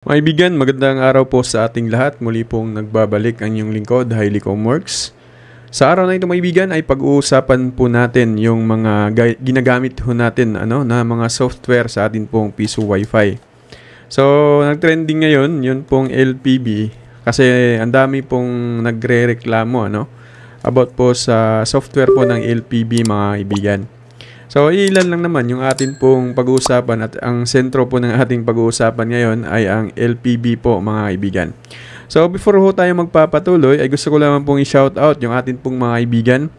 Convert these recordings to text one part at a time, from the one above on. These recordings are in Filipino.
Kaibigan, magandang araw po sa ating lahat. Muli pong nagbabalik ang inyong lingkod, Hailey Comworks. Sa araw na ito, kaibigan, ay pag-uusapan po natin yung mga ginagamit ho natin na mga software sa atin pong Piso Wi-Fi. So, nag-trending ngayon, yun pong LPB, kasi ang dami pong nagre-reklamo about po sa software po ng LPB, mga kaibigan. So, ilan lang naman yung atin pong pag-uusapan at ang sentro po ng ating pag-uusapan ngayon ay ang LPB po, mga kaibigan. So, before ho tayo magpapatuloy, ay gusto ko lamang pong i-shoutout yung atin pong mga kaibigan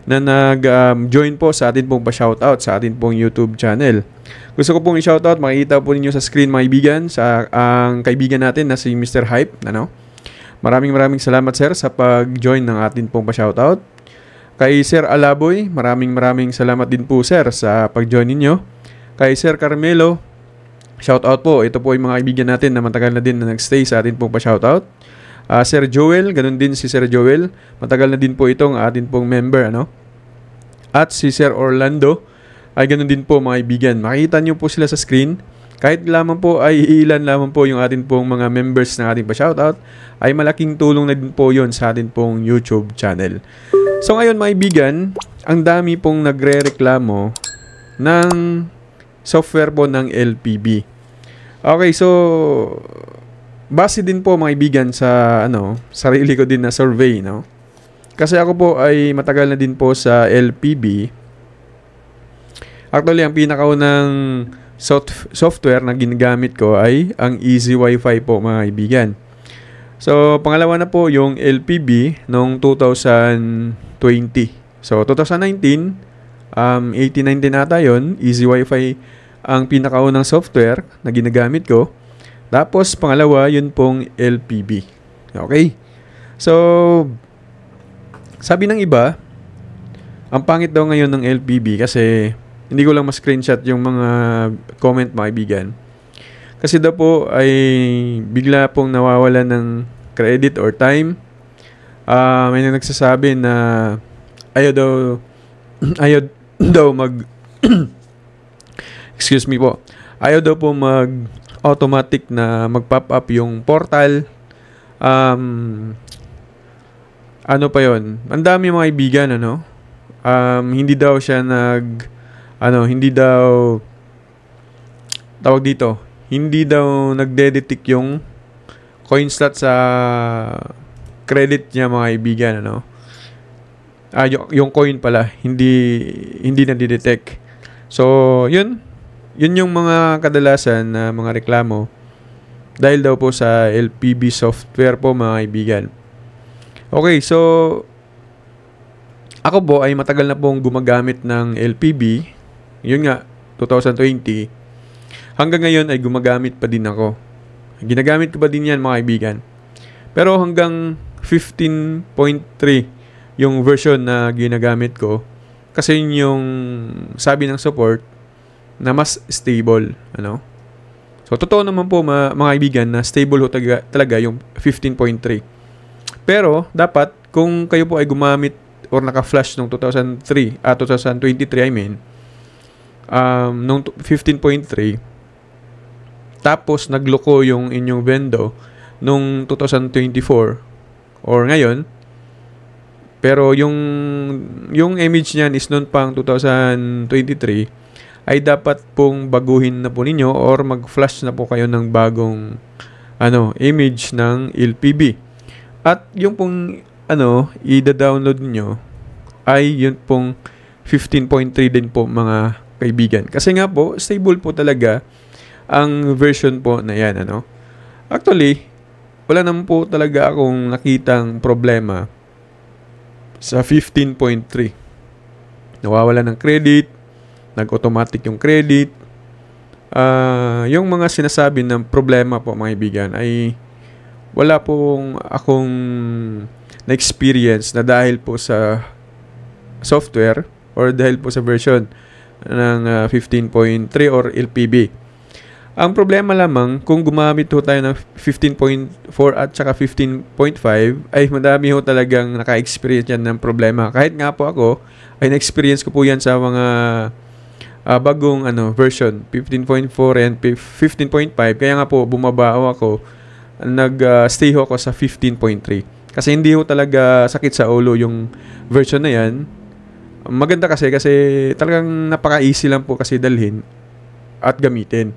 na nag-join po sa atin pong pa-shoutout sa atin pong YouTube channel. Gusto ko pong i-shoutout, makikita po ninyo sa screen, mga kaibigan, sa ang kaibigan natin na si Mr. Hype. Maraming salamat, sir, sa pag-join ng atin pong pa-shoutout. Kay Sir Alaboy, maraming salamat din po, sir, sa pag-join ninyo. Kay Sir Carmelo, shoutout po. Ito po yung mga kaibigan natin na matagal na din na nag-stay sa atin pong pa-shoutout. Sir Joel, ganun din si Sir Joel. Matagal na din po itong atin pong member, At si Sir Orlando, ay ganun din po, mga kaibigan. Makikita nyo po sila sa screen. Kahit lamang po ay ilan lamang po yung atin pong mga members ng ating pa-shoutout, ay malaking tulong na din po yon sa atin pong YouTube channel. So ngayon, mga kaibigan, ang dami pong nagre-reklamo ng software po ng LPB. Okay, so base din po, mga kaibigan, sa sarili ko din na survey, Kasi ako po ay matagal na din po sa LPB. Actually, ang pinakaunang software na ginagamit ko ay ang Easy Wi-Fi po, mga kaibigan. So, pangalawa na po yung LPB noong 2020. So, 2019, 18-19 ata yun, Easy Wi-Fi ang pinakaunang software na ginagamit ko. Tapos, pangalawa, yun pong LPB. Okay? So, sabi ng iba, ang pangit daw ngayon ng LPB kasi hindi ko lang ma-screenshot yung mga comment, mga kaibigan. Kasi daw po ay bigla pong nawawala ng credit or time. May nagsasabi na ayaw daw excuse me po. Ayaw daw po mag-automatic na mag-pop up yung portal. Ano pa yon? Ang dami, mga kaibigan, hindi daw siya hindi daw tawag dito. Hindi daw nagde-detect yung coin slot sa credit niya, mga kaibigan, yung coin pala, hindi na-detect. So, yun yung mga kadalasan na mga reklamo dahil daw po sa LPB software po, mga kaibigan. Okay, so ako po ay matagal na pong gumagamit ng LPB. Yun nga, 2020. Hanggang ngayon ay gumagamit pa din ako. Ginagamit ko pa din yan, mga kaibigan. Pero hanggang 15.3 yung version na ginagamit ko. Kasi yun yung sabi ng support na mas stable. So, totoo naman po, mga kaibigan, na stable talaga yung 15.3. Pero, dapat, kung kayo po ay gumamit or naka-flash noong 2023, noong 15.3, tapos nagloko yung inyong vendor nung 2024 or ngayon, pero yung image niyan is noon pang 2023, ay dapat pong baguhin na po ninyo or mag-flash na po kayo ng bagong image ng LPB. At yung pong i-download niyo ay yun pong 15.3 din po, mga kaibigan. Kasi nga po, stable po talaga ang version po na yan, Actually, wala naman po talaga akong nakitang problema sa 15.3. Nawawala ng credit, nag-automatic yung credit. Yung mga sinasabi ng problema po, mga kaibigan, ay wala pong akong na-experience na dahil po sa software or dahil po sa version ng 15.3 or LPB. Ang problema lamang, kung gumamit ho tayo ng 15.4 at saka 15.5, ay madami ho talagang naka-experience yan ng problema. Kahit nga po ako, ay na-experience ko po yan sa mga bagong version 15.4 and 15.5. Kaya nga po bumaba ako, nag-stay ako sa 15.3 kasi hindi ho talaga sakit sa ulo yung version na yan. Maganda kasi talagang napaka-easy lang po kasi dalhin at gamitin.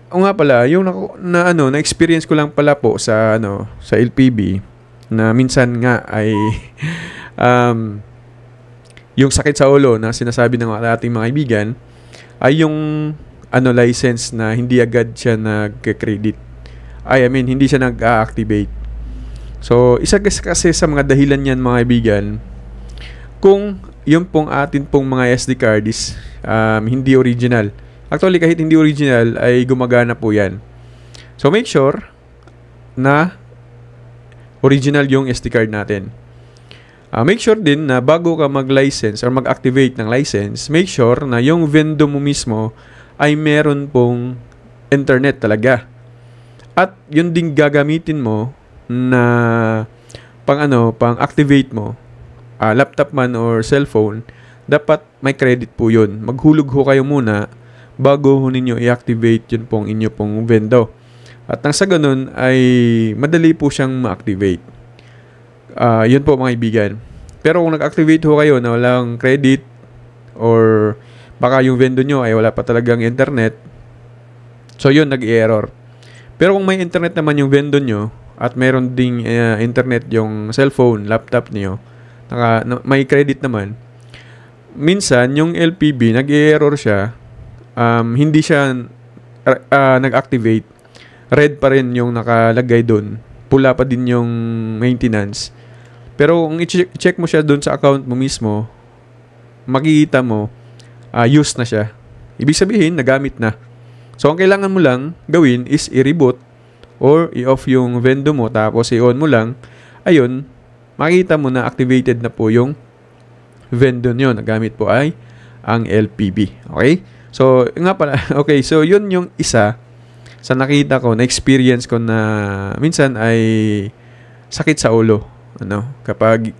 O nga pala, yung na-experience ko lang pala po sa sa LPB na minsan nga ay yung sakit sa ulo na sinasabi ng ating mga kaibigan ay yung license na hindi agad siya nag-credit. I mean, hindi siya nag-activate. So, isa kasi sa mga dahilan yan mga kaibigan, kung yung pong atin pong mga SD card is hindi original. Actually, kahit hindi original, ay gumagana po yan. So, make sure na original yung SD card natin. Make sure din na bago ka mag-license or mag-activate ng license, make sure na yung vendor mo mismo ay meron pong internet talaga. At yun din gagamitin mo na pang-activate mo, laptop man or cellphone, dapat may credit po yun. Maghulog ho kayo muna bago ho ninyo i-activate yun pong inyo pong vendor. At nang sa ganun ay madali po siyang ma-activate. Yun po mga kaibigan. Pero kung nag-activate ho kayo na walang credit or baka yung vendor nyo ay wala pa talagang internet, so yun, nag-error. Pero kung may internet naman yung vendor nyo at meron ding internet yung cellphone, laptop nyo, may credit naman, minsan yung LPB nag-error siya, hindi siya nag-activate, red pa rin yung nakalagay doon, pula pa din yung maintenance. Pero kung i-check mo siya doon sa account mo mismo, makikita mo used na siya. Ibig sabihin, nagamit na. So, ang kailangan mo lang gawin is i-reboot or i-off yung vendor mo tapos i-on mo lang. Ayun, makikita mo na activated na po yung vendor nyo. Nagamit po ay ang LPB. Okay? So, nga pala. Okay, so yun yung isa sa nakita ko, na-experience ko na minsan ay sakit sa ulo. Kapag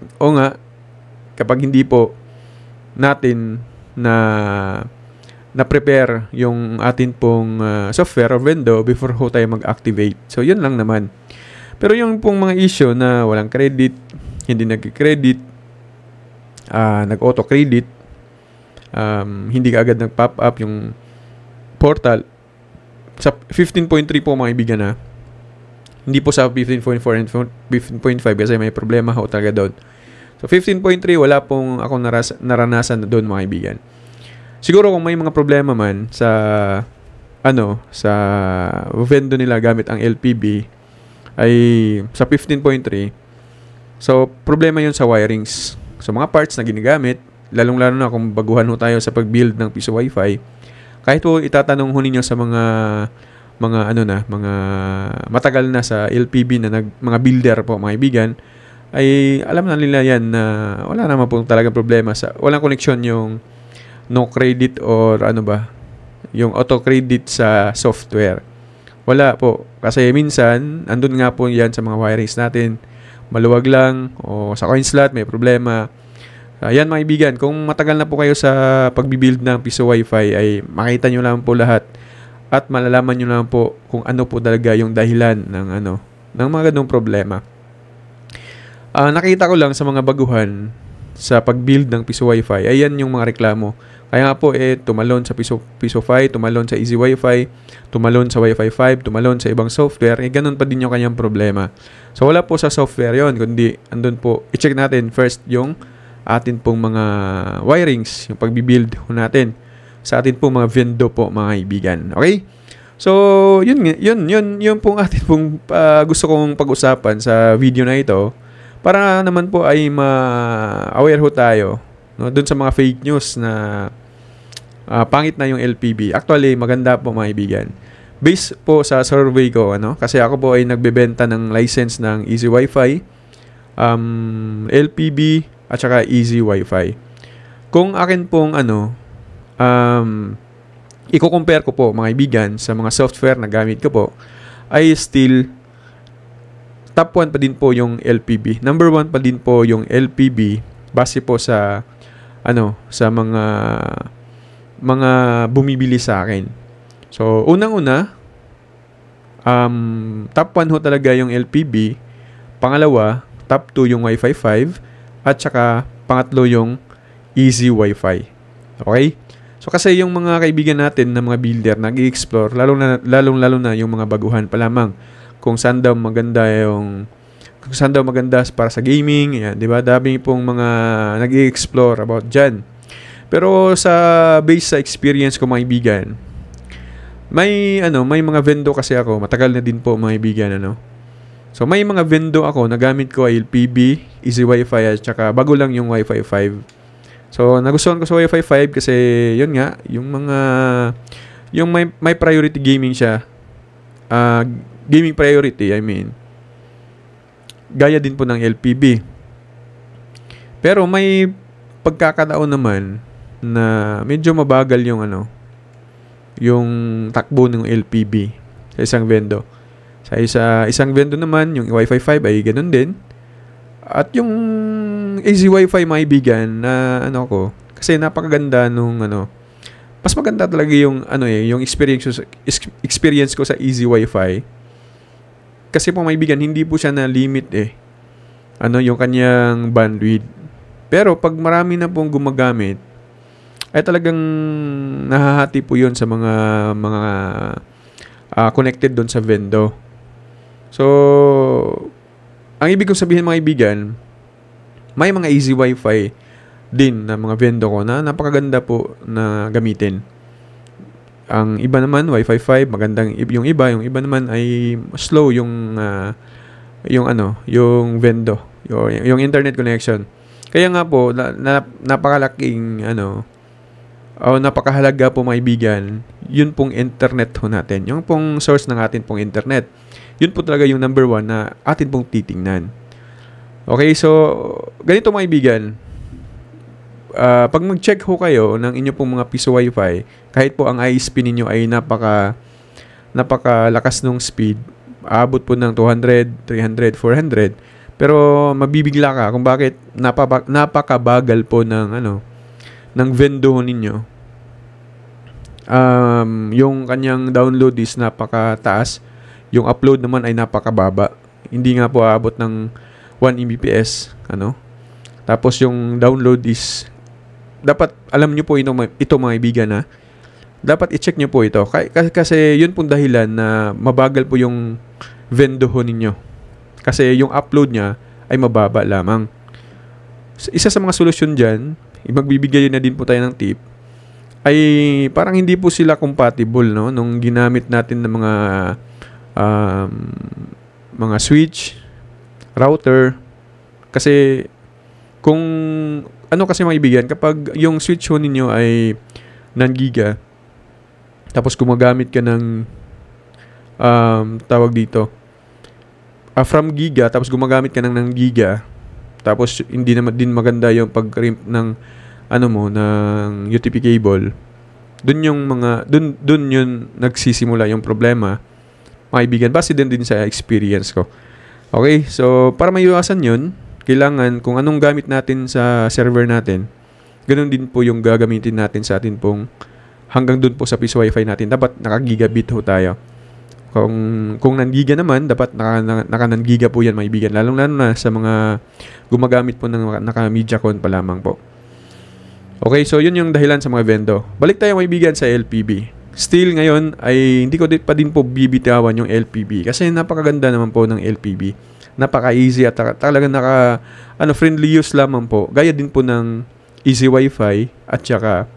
hindi po natin na-prepare yung atin pong software or vendor before ho tayo mag-activate. So, yun lang naman. Pero yung pong mga issue na walang credit, hindi nag-credit, nag-auto-credit, hindi ka agad nag-pop up yung portal. Sa 15.3 po mga ibigan na, hindi po sa 15.4 and 15.5 kasi may problema ho talaga doon. So, 15.3, wala pong akong naranasan doon mga ibigan. Siguro kung may mga problema man sa sa vendor nila gamit ang LPB ay sa 15.3. So problema 'yun sa wirings. So mga parts na ginagamit, lalong-lalo na kung baguhan ho tayo sa pag-build ng piso Wi-Fi. Kahit po itatanong ho ninyo sa mga matagal na sa LPB na mga builder po mga ibigan, ay alam na nila yan na wala naman po talagang problema sa walang connection yung no credit or yung auto credit sa software. Wala po. Kasi minsan, andun nga po yan sa mga wirings natin. Maluwag lang o sa coin slot may problema. Yan mga ibigan, kung matagal na po kayo sa pagbibuild ng piso Wi-Fi ay makita nyo lang po lahat at malalaman nyo lang po kung ano po talaga yung dahilan ng mga ganung problema. Nakita ko lang sa mga baguhan sa pag-build ng piso Wi-Fi, ayan yung mga reklamo. Kaya nga po, tumalon sa piso 5, tumalon sa Easy Wi-Fi, tumalon sa Wi-Fi 5, tumalon sa ibang software, ganun pa din yung kanyang problema. So, wala po sa software yon, kundi andun po, i-check natin first yung atin pong mga wirings, yung pag-build natin sa atin pong mga vendor po, mga kaibigan. Okay? So, yun pong atin pong gusto kong pag-usapan sa video na ito para naman po ay ma-aware ho tayo doon sa mga fake news na pangit na yung LPB. Actually, maganda po mga kaibigan. Based po sa survey ko, kasi ako po ay nagbebenta ng license ng Easy Wi-Fi, LPB, at saka Easy Wi-Fi. Kung akin pong i-compare ko po mga kaibigan sa mga software na gamit ko po, ay still top 1 pa din po yung LPB. Number 1 pa din po yung LPB base po sa sa mga mga bumibili sa akin. So, unang-una, top 1 ho talaga yung LPB. Pangalawa, top 2 yung Wi-Fi 5. At saka, pangatlo yung Easy Wi-Fi. Okay? So, kasi yung mga kaibigan natin na mga builder, nag-i-explore, lalong-lalo na yung mga baguhan pa lamang. Kung saan daw maganda para sa gaming, yan, 'di ba? Dami pong mga nag-i-explore about diyan. Pero based sa experience ko mga kaibigan, may mga vendor kasi ako, matagal na din po mga kaibigan, So may mga vendor ako na gamit ko ay LPB, Easy Wi-Fi at saka bago lang yung Wi-Fi 5. So nagustuhan ko sa Wi-Fi 5 kasi yun nga, yung may priority gaming siya. Gaming priority, I mean. Gaya din po ng LPB. Pero may pagkakataon naman na medyo mabagal yung takbo ng LPB sa isang vendor. Sa isang vendor naman, yung Wi-Fi 5 ay ganun din. At yung Easy Wi-Fi maibigan na kasi napakaganda nung mas maganda talaga yung yung experience ko sa Easy Wi-Fi. Kasi po maibigan, hindi po siya na limit yung kanyang bandwidth. Pero pag marami na pong gumagamit, ay talagang nahahati po yun sa mga connected doon sa vendor. So, ang ibig kong sabihin mga kaibigan, may mga Easy Wi-Fi din na mga vendor ko na napakaganda po na gamitin. Ang iba naman Wi-Fi 5 magandang, yung iba naman ay slow yung vendor, yung internet connection. Kaya nga po napakalaking napakahalaga po maibigan, yun pong internet ho natin, yung pong source ng atin pong internet. Yun po talaga yung number 1 na atin pong titingnan. Okay, so ganito maibigan. Pag mag-check ho kayo ng inyo pong mga piso Wi-Fi, kahit po ang ISP ninyo ay napakalakas ng speed, aabot po ng 200, 300, 400, pero mabibigla ka kung bakit napakabagal po ng vendor ninyo. Yung kanyang download is napakataas, yung upload naman ay napakababa. Hindi nga po aabot ng 1 Mbps, Tapos yung download is dapat alam nyo po ito mga kaibigan dapat i-check nyo po ito kasi yun pong dahilan na mabagal po yung vendor ninyo kasi yung upload niya ay mababa lamang. Isa sa mga solusyon dyan, magbibigay na din po tayo ng tip, ay parang hindi po sila compatible nung ginamit natin ng mga switch, router, kasi kung kasi maibigan, kapag yung switch ho ninyo ay non giga, tapos gumagamit ka ng tawag dito from giga, tapos gumagamit ka ng non giga, tapos hindi naman din maganda yung pag-crimp ng ng UTP cable, dun yun nagsisimula yung problema maibigan, base din sa experience ko. Okay, so para maiwasan yun, kailangan kung anong gamit natin sa server natin, ganoon din po yung gagamitin natin sa atin pong hanggang dun po sa piso Wi-Fi natin. Dapat naka-gigabit ho tayo. Kung nan-giga naman, dapat naka-nan-giga po yan maibigan. Lalong-lalo na sa mga gumagamit po ng naka-MediaCon pa lamang po. Okay, so yun yung dahilan sa mga vendor. Balik tayo maibigan sa LPB. Still ngayon ay hindi ko pa din po bibitawan yung LPB kasi napakaganda naman po ng LPB. Napaka-easy at talagang friendly use lamang po. Gaya din po ng Easy Wi-Fi at saka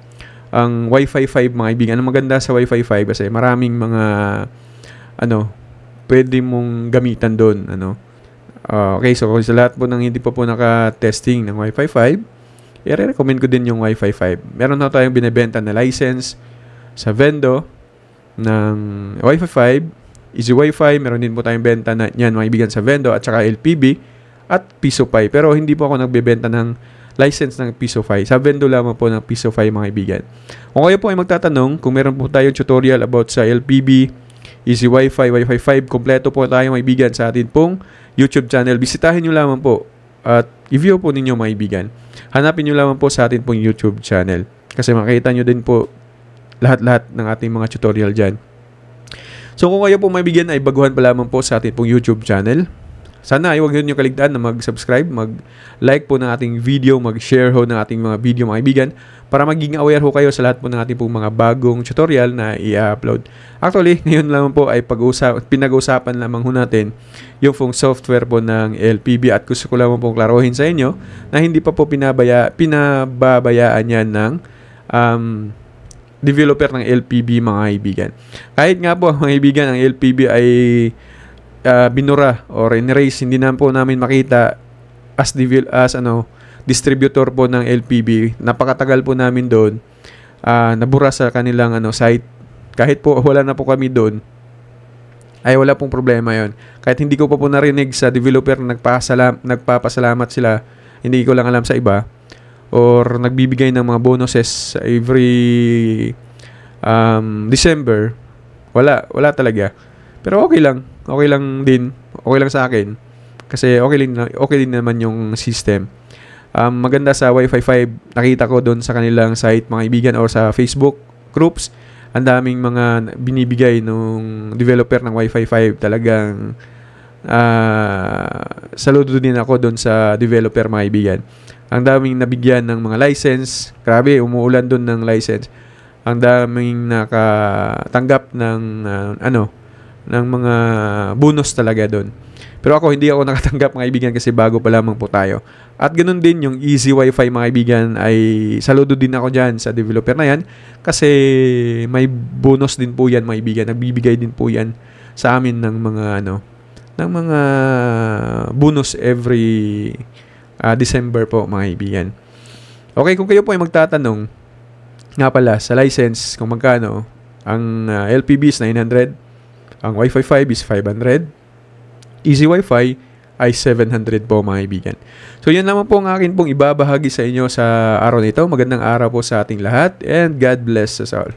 ang Wi-Fi 5 mga kaibigan. Ang maganda sa Wi-Fi 5 kasi maraming mga pwede mong gamitan doon. Okay, so sa lahat po ng hindi pa po naka-testing ng Wi-Fi 5, i-recommend ko din yung Wi-Fi 5. Meron na tayong binebenta na license sa vendor ng Wi-Fi 5, Easy Wi-Fi, meron din po tayong benta na yan mga ibigan sa vendor at saka LPB at Piso Pi. Pero hindi po ako nagbebenta ng license ng Piso Pi. Sa vendor lamang po ng Piso Pi mga ibigan. Kung kayo po ay magtatanong, kung meron po tayong tutorial about sa LPB, Easy Wi-Fi, Wi-Fi 5, kompleto po tayo mga ibigan sa atin pong YouTube channel. Bisitahin nyo lamang po at i-view po ninyo mga ibigan. Hanapin nyo lamang po sa atin pong YouTube channel. Kasi makikita nyo din po lahat-lahat ng ating mga tutorial dyan. So kung kayo po maibigan ay baguhan pa lamang po sa ating pong YouTube channel, sana ay huwag nyo kaligtaan na mag-subscribe, mag-like po ng ating video, mag-share ho ng ating mga video mga kaibigan para maging aware ho kayo sa lahat po ng ating pong mga bagong tutorial na i-upload. Actually, ngayon lamang po ay pinag-usapan lamang ho natin yung pong software po ng LPB at gusto ko lamang pong klaruhin sa inyo na hindi pa po pinababayaan yan ng developer ng LPB mga kaibigan. Kahit nga po mga kaibigan, ang LPB ay binura or in-erase, hindi na po namin makita as distributor po ng LPB. Napakatagal po namin doon, nabura sa kanilang site. Kahit po wala na po kami doon, ay wala pong problema yon. Kahit hindi ko pa po narinig sa developer na nagpapasalamat sila, hindi ko lang alam sa iba, or nagbibigay ng mga bonuses every December, wala talaga. Pero okay lang din, okay lang sa akin kasi okay din naman yung system. Maganda sa Wi-Fi 5, nakita ko doon sa kanilang site mga kaibigan or sa Facebook groups, ang daming mga binibigay nung developer ng Wi-Fi 5. Talagang saludo din ako doon sa developer mga kaibigan. Ang daming nabigyan ng mga license, grabe, umuulan doon ng license. Ang daming nakatanggap ng ng mga bonus talaga doon. Pero ako, hindi ako nakatanggap mga kaibigan kasi bago pa lamang po tayo. At ganoon din yung Easy Wi-Fi mga kaibigan, ay saludo din ako dyan sa developer na yan kasi may bonus din po yan mga kaibigan. Nagbibigay din po yan sa amin ng mga bonus every December po mga kaibigan. Okay, kung kayo po ay magtatanong nga pala sa license kung magkano, ang LPB is 900, ang Wi-Fi 5 is 500, Easy Wi-Fi ay 700 po mga kaibigan. So yun naman po ang akin pong ibabahagi sa inyo sa araw na ito. Magandang araw po sa ating lahat and God bless us all.